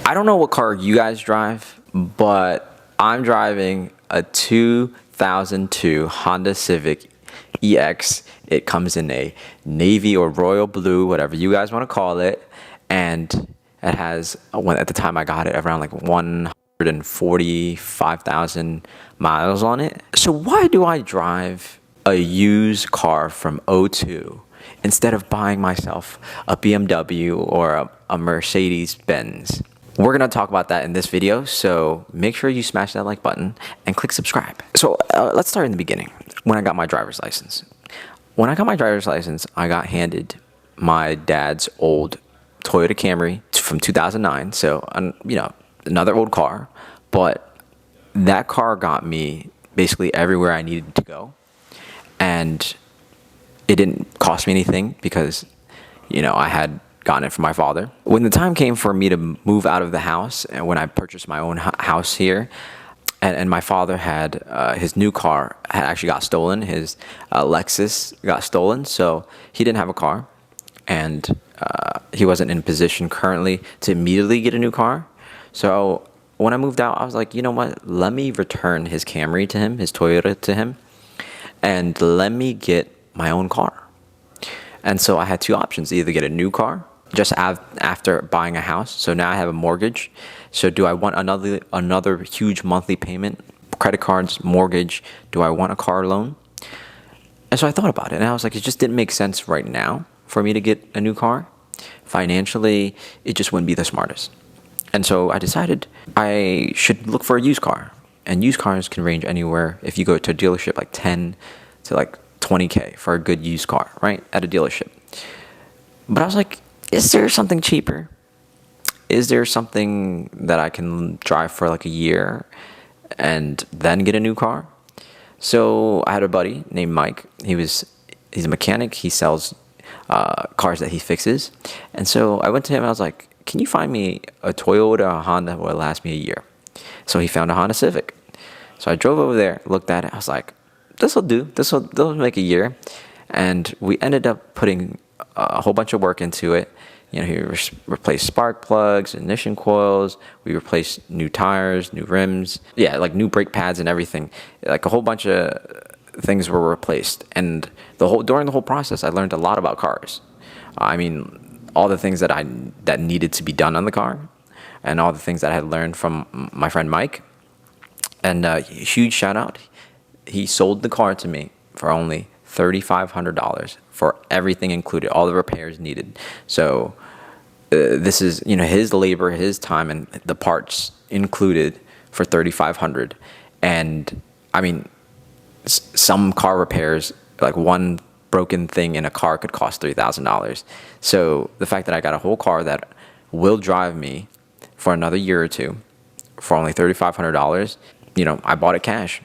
I don't know what car you guys drive, but I'm driving a 2002 Honda Civic EX. It comes in a navy or royal blue, whatever you guys want to call it. And it has, at the time I got it, around like 145,000 miles on it. So why do I drive a used car from '02 instead of buying myself a BMW or a Mercedes Benz? We're going to talk about that in this video, so make sure you smash that like button and click subscribe. So let's start in the beginning, when I got my driver's license. When I got my driver's license, I got handed my dad's old Toyota Camry from 2009, so another old car, but that car got me basically everywhere I needed to go, and it didn't cost me anything because I had gotten it from my father. When the time came for me to move out of the house, and when I purchased my own house here, and my father had his new car had actually got stolen. His Lexus got stolen, so he didn't have a car, and he wasn't in position currently to immediately get a new car. So when I moved out, I was like, you know what? Let me return his Camry to him, his Toyota to him, and let me get my own car. And so I had two options: either get a new car just after buying a house. So now I have a mortgage. So do I want another huge monthly payment, credit cards, mortgage? Do I want a car loan? And so I thought about it, and I was like, it just didn't make sense right now for me to get a new car. Financially, it just wouldn't be the smartest. And so I decided I should look for a used car. And used cars can range anywhere, if you go to a dealership, like 10 to like 20K for a good used car, right? At a dealership. But I was like, is there something cheaper? Is there something that I can drive for like a year and then get a new car? So I had a buddy named Mike. He's a mechanic. He sells cars that he fixes. And so I went to him and I was like, can you find me a Toyota or a Honda that will last me a year? So he found a Honda Civic. So I drove over there, looked at it. I was like, this will do. This will make a year. And we ended up putting a whole bunch of work into it. He replaced spark plugs, ignition coils. We replaced new tires, new rims. Yeah, like new brake pads and everything. Like a whole bunch of things were replaced. And during the whole process, I learned a lot about cars. I mean, all the things that needed to be done on the car, and all the things that I had learned from my friend Mike. And huge shout out. He sold the car to me for only $3,500 for everything included, all the repairs needed. So this is his labor, his time, and the parts included for $3,500. And I mean, some car repairs, like one broken thing in a car, could cost $3,000. So the fact that I got a whole car that will drive me for another year or two for only $3,500, I bought it cash.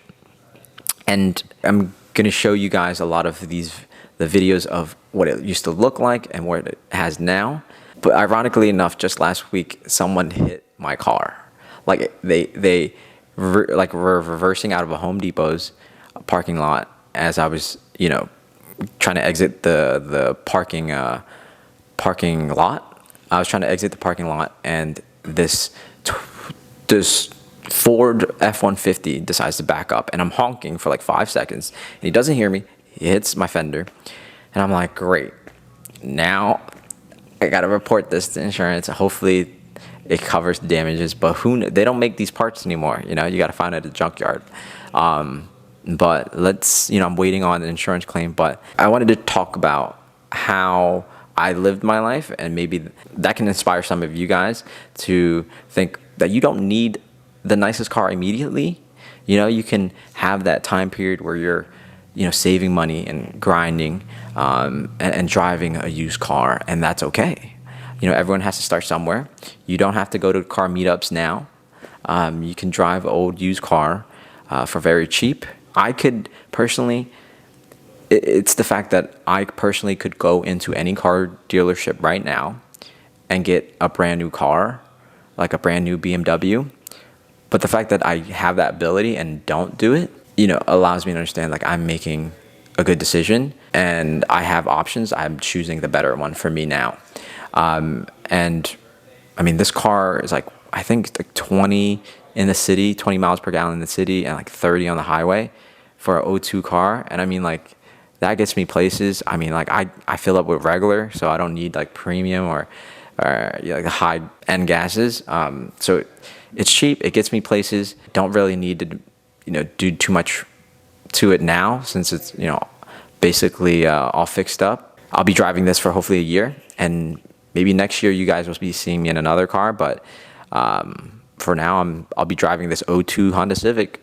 And I'm going to show you guys a lot of the videos of what it used to look like and what it has now. But ironically enough, just last week, someone hit my car. Like they were reversing out of a Home Depot's parking lot as I was, trying to exit the parking lot. I was trying to exit the parking lot, and this Ford F-150 decides to back up, and I'm honking for like 5 seconds, and he doesn't hear me. He hits my fender, and I'm like, great. Now I gotta report this to insurance. Hopefully it covers the damages, but they don't make these parts anymore. You gotta find it at a junkyard. But I'm waiting on an insurance claim. But I wanted to talk about how I lived my life, and maybe that can inspire some of you guys to think that you don't need the nicest car immediately. You can have that time period where you're saving money and grinding and driving a used car, and that's okay. Everyone has to start somewhere. You don't have to go to car meetups now. You can drive an old used car for very cheap. I could personally, it's the fact that I personally could go into any car dealership right now and get a brand new car, like a brand new BMW. But the fact that I have that ability and don't do it, allows me to understand like I'm making a good decision and I have options. I'm choosing the better one for me now. And I mean, this car is like I think like 20 in the city, 20 miles per gallon in the city, and like 30 on the highway for an O2 car. And I mean, like, that gets me places. I mean, like, I fill up with regular, so I don't need like premium or like high end gases. So it's cheap. It gets me places. Don't really need to, do too much to it now, since it's, basically all fixed up. I'll be driving this for hopefully a year, and maybe next year you guys will be seeing me in another car. But for now, I'll be driving this O2 Honda Civic.